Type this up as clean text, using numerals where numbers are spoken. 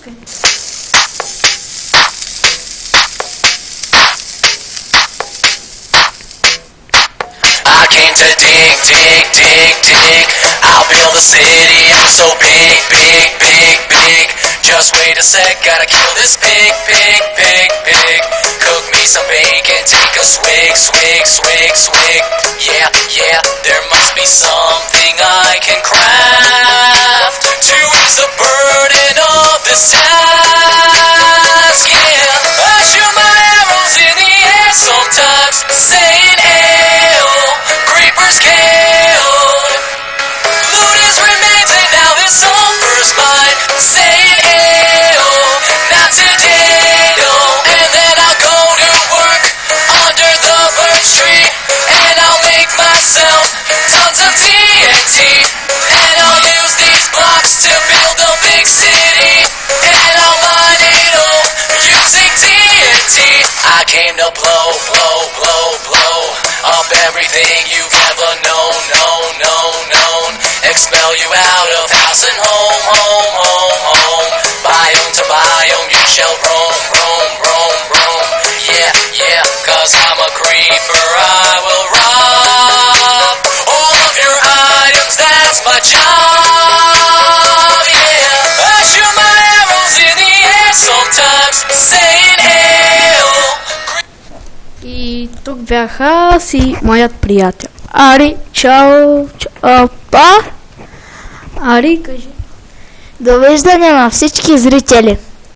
Okay. I came to dig, dig, dig, dig. I'll build a city, I'm so big, big, big, big. Just wait a sec, gotta kill this pig, pig, pig, pig. Cook me some bacon, take a swig, swig, swig, swig. Yeah, yeah, there must be something I can craft to ease the burden of this task. Yeah, I shoot my arrows in the air sometimes, saying hail, creepers killed. Loot his remains and now this soul first mine, saying hail, not today, no. And then I'll go to work under the birch tree, and I'll make myself tons of TNT, and I'll use these blocks to build a big city, and I'll mine it all using TNT. I came to blow, blow, blow, blow up everything you've ever known, known, known, known. Expel you out of house and home, home, home, home. Biome to biome you shall roam, roam, roam, roam. Yeah, yeah, cause I'm a creeper, I will rob all of your items, that's my job. Yeah, I shoot my arrows in the air sometimes, saying hail. И тук бях аз и моят приятел. Ари, чао, па. Ари, кажи. Довиждане на всички зрители!